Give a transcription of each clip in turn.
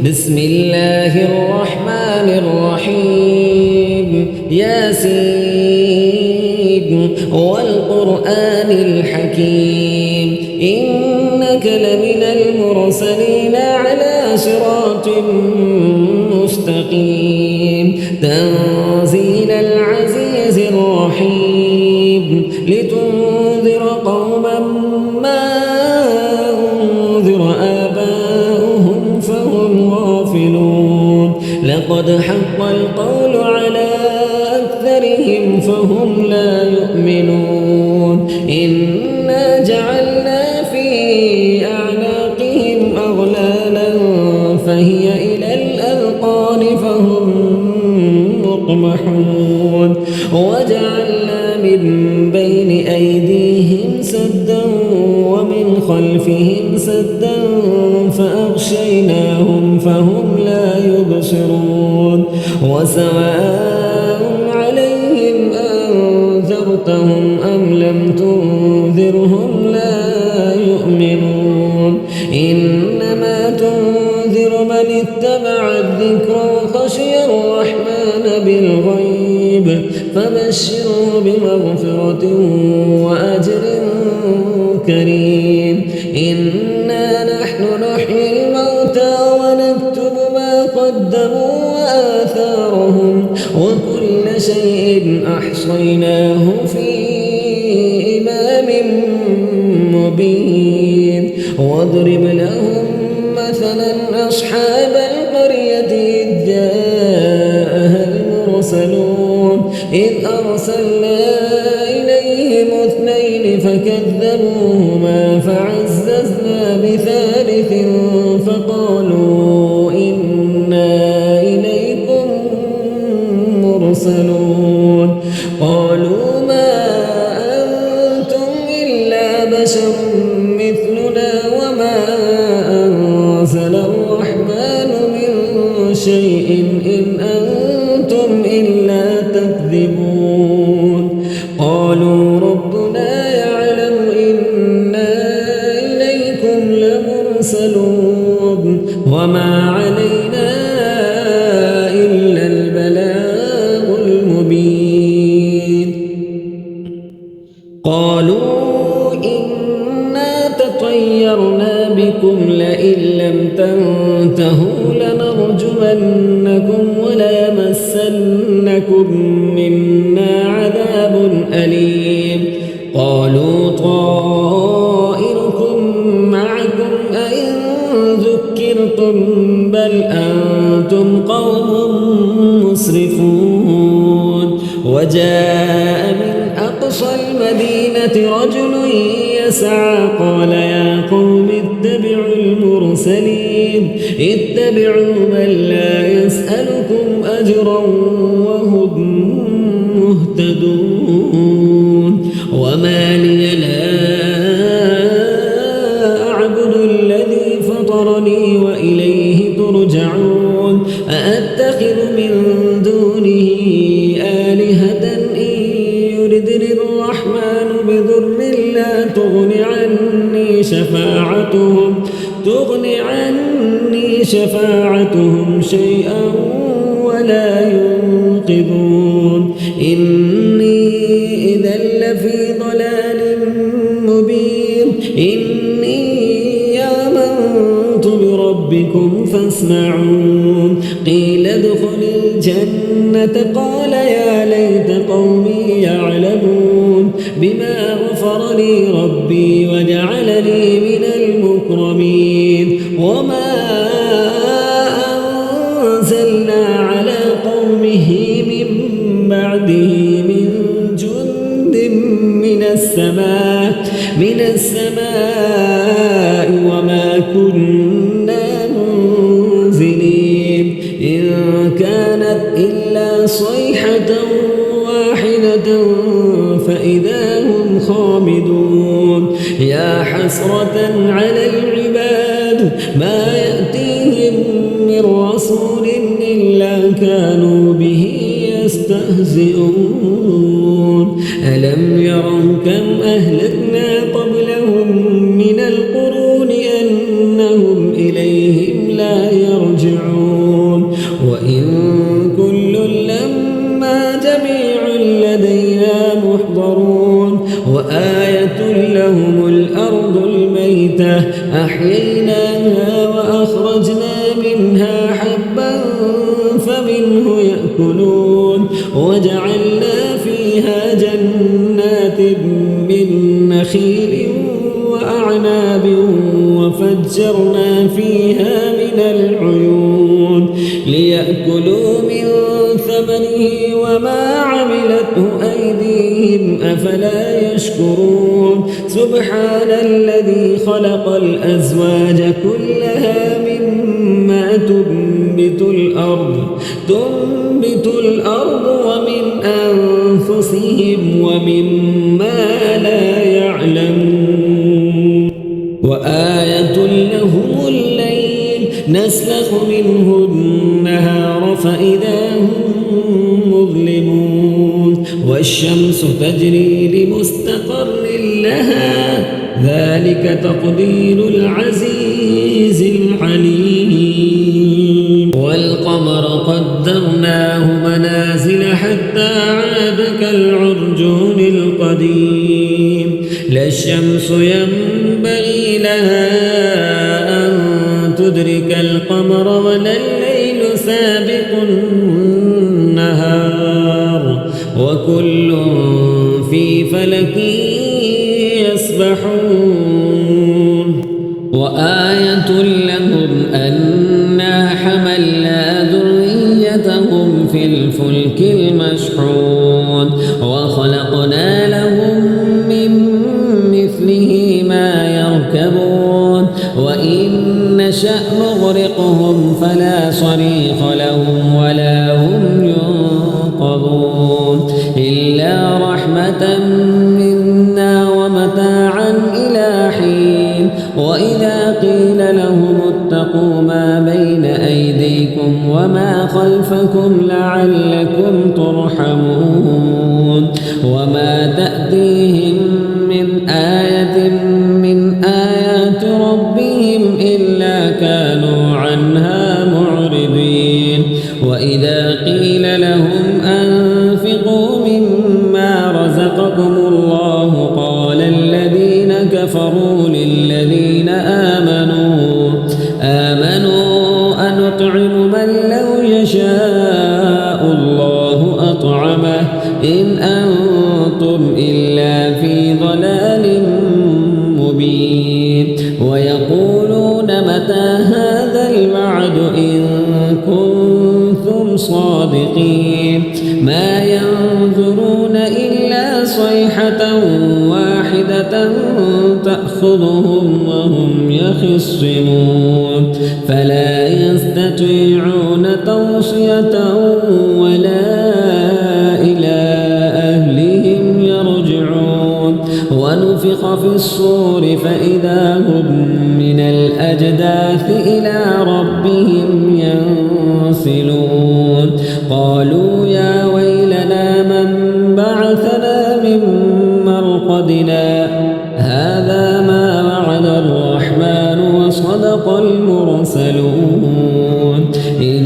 بسم الله الرحمن الرحيم ياسين والقرآن الحكيم إنك لمن المرسلين على صراط مستقيم تنزيل العزيز الرحيم لتنذر قوما ما أنذر آباؤهم فهم غافلون لقد حق القول على أكثرهم فهم لا يؤمنون إنا جعلنا في أعناقهم أغلالا فهي إلى الأذقان فهم مقمحون وجعلنا من بين أيديهم سدا ومن خلفهم سدا فأغشيناهم فهم لا يبصرون وسواء عليهم أنذرتهم أم لم تنذرهم لا يؤمنون إنما تنذر من اتبع الذكر وخشي الرحمن بالغيب فبشره بمغفرة وأجر كريم إنا نحن نحيي الموتى ونكتب ما قدموا وآثارهم وكل شيء أحصيناه في إمام مبين واضرب لهم مثلا أصحاب القرية إذ جاءها المرسلون إذ أرسلنا إليهم اثنين فكذبوهما فعززنا بثالث فقالوا إنا إليكم مرسلون قالوا ما أنتم إلا بشر مثلنا وما أنزل الرحمن من شيء إن أنتم إلا تكذبون قالوا ربنا يعلم إنا إليكم لمرسلون وما علينا إلا البلاغ المبين قالوا إنا تطيرنا بكم لئن لم تنتهوا لنرجمنكم وليمسنكم منا عذاب أليم قالوا طائركم معكم أئن ذكرتم بل أنتم قوم مسرفون وجاء من أقصى المدينة رجل يسعى قال يا قوم اتبعوا المرسلين اتبعوا من لا يسألكم أجرا وهم مهتدون وما لي لا أعبد الذي فطرني وإليه ترجعون أأتخذ من دونه آلهة إن يردني الرحمن بضر لا تغن عني شفاعتهم شيئا ولا ينقذون إني إذا لفي ضلال مبين إني آمنت بربكم فاسمعون قيل ادخل الجنة قال يا ليت قومي يعلمون بما غفر لي ربي وجعلني من المكرمين وما أنزلنا على قومه من بعده من جند من السماء وما كنا منزلين إن كانت إلا صيحة واحدة فإذا هم خامدون يا حسرة على العباد ما يأتيهم من رسول إلا كانوا به يستهزئون ألم يروا كم أهلكنا قبلهم من القرون أنهم إليهم لا يرجعون منها حبا فمنه يأكلون وجعلنا فيها جنات من نخيل وأعناب وفجرنا فيها من العيون ليأكلوا من ثمره وما عملته أيديهم أفلا يشكرون سبحان الذي خلق الأزواج كلها مما تنبت الأرض ومن أنفسهم ومما لا يعلمون وآية لهم الليل نسلخ منه النهار فإذا هم مظلمون والشمس تجري لمستقر لها ذلك تقدير العزيز العليم والقمر قدرناه منازل حتى عاد كالعرجون القديم لا الشمس ينبغي لها أن تدرك القمر ولا الليل سابق النهار وكل في فلك يسبحون وآية لهم أنا حملنا ذريتهم في الفلك المشحون وخلقنا لهم من مثله ما يركبون وإن نشأ نغرقهم فلا صريخ لهم ولا هم ينقذون إلا رحمة منا ومتاعا إلى حين وإذا قيل لهم اتقوا ما بين أيديكم وما خلفكم لعلكم ترحمون وما تأتيهم من آية من آيات ربهم إلا كانوا عنها معرضين وإذا قيل لهم أنفقوا مما رزقكم الله قال الذين كفروا للذين آمنوا أنطعم من لو يشاء الله أطعمه إن أنتم إلا في ضلال مبين ويقولون متى هذا الوعد إن كنتم صادقين ما ينظرون إلا صيحة واحدة تأخذهم وهم يخصمون فلا يستطيعون توصية ولا إلى أهلهم يرجعون ونفخ في الصور فإذا هم من الأجداث إلى ربهم ينسلون قالوا يا ويلنا من بعثنا من مرقدنا هذا ما وعد الرحمن وصدق المرسلون إن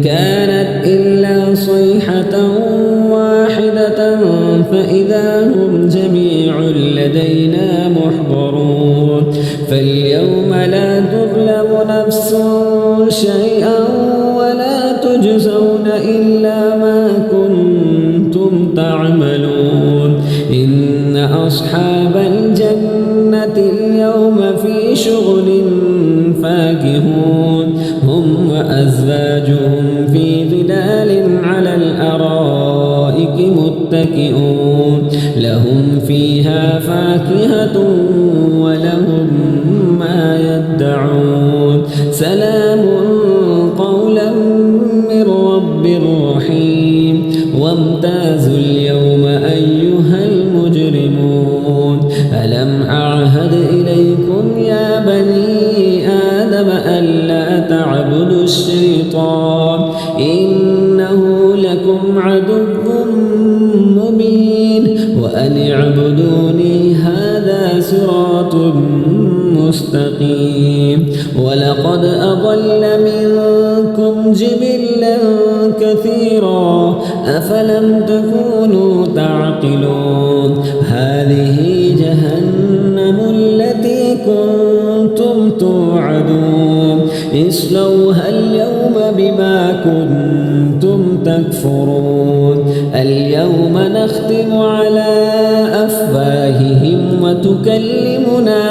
كانت إلا صيحة واحدة فإذا هم جميع لدينا محضرون فاليوم لا تظلم نفس شيئا ولا تجزون إلا ما كنتم تعملون إن أصحاب الجنة اليوم في شغل فاكهون هم وأزواجهم في ظلال على الأرائك متكئون لهم فيها فاكهة ولهم ما يدعون سلام قولا من رب رحيم وامتازوا اليوم أيها المجرمون ألم أعهد إليكم يا بني آدم ألا تعبدوا الشيطان إنه لكم عدو مبين وأن اعبدوني هذا صراط مستقيم ولقد أضل منكم جبلا كثيرا أفلم تكونوا تعقلون هذه جهنم التي كنتم توعدون اصلوها اليوم بما كنتم تكفرون اليوم نختم على أفواههم وتكلمنا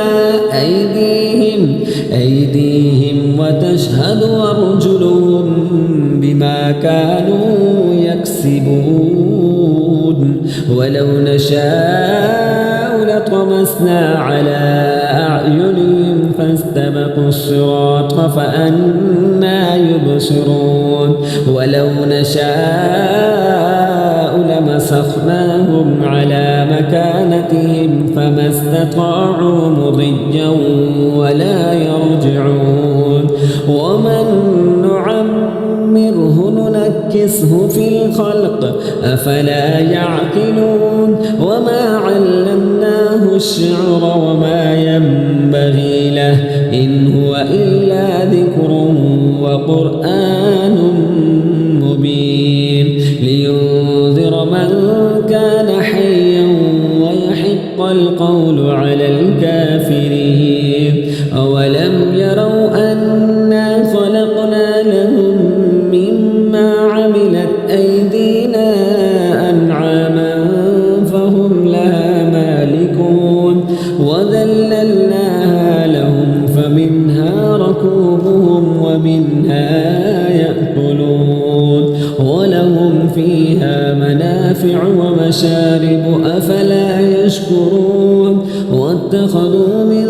أيديهم وتشهد أرجلهم بما كانوا يكسبون ولو نشاء لطمسنا على أعينهم فاستبقوا الصراط فأنى يبصرون ولو نشاء لمسخناهم على مكانتهم فما استطاعوا مضيا ولا يرجعون ومن نعمره ننكسه في الخلق أفلا يعقلون وما علمناه الشعر وما ينبغي له إن هو إلا ذكر وقرآن مبين لينذر من كان حيا ويحق القول على الكافرين أولم يروا أنا خلقنا لهم مما عملت أيدينا أنعاما فهم لها مالكون وذللناها لهم فمنها ركوبهم ومنها يأكلون ولهم فيها منافع ومشارب أفلا يشكرون واتخذوا من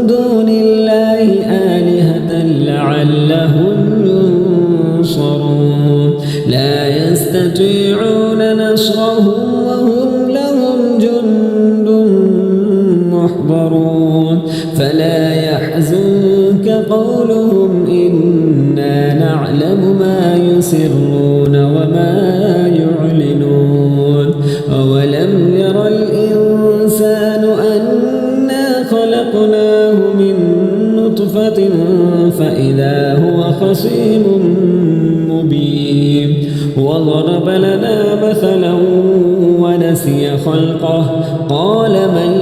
دون الله آلهة لعلهم ينصرون لا يستطيعون نصرهم وهم لهم جند محضرون فلا يحزنك قولهم إنا نعلم ما يسرون وما يعلنون أولم ير الإنسان أنا خلقناه من نطفة فإذا هو خصيم مبين وضرب لنا مثلا ونسي خلقه قال من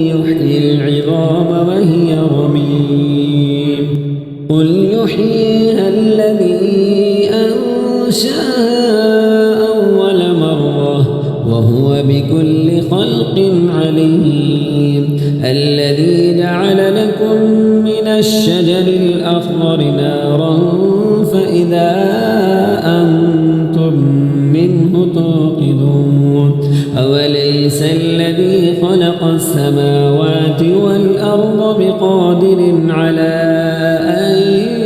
يحيي العظام وهي رميم قل يحييها الذي أنشأها أول مرة وهو بكل خلق عليم الذي جعل لكم من الشجر الأخضر نارا فإذا أنتم منه توقدون أوليس الذي خلق السماوات والأرض بقادر على أن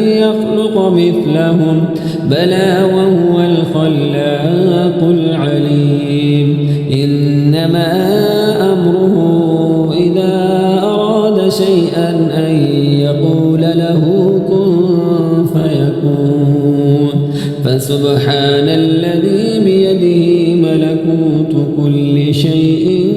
يخلق مثلهم بلى وهو الخلاق العليم إنما أمره إذا أراد شيئا أن يقول له كن فيكون فسبحان الذي بيده ملكوت كل شيء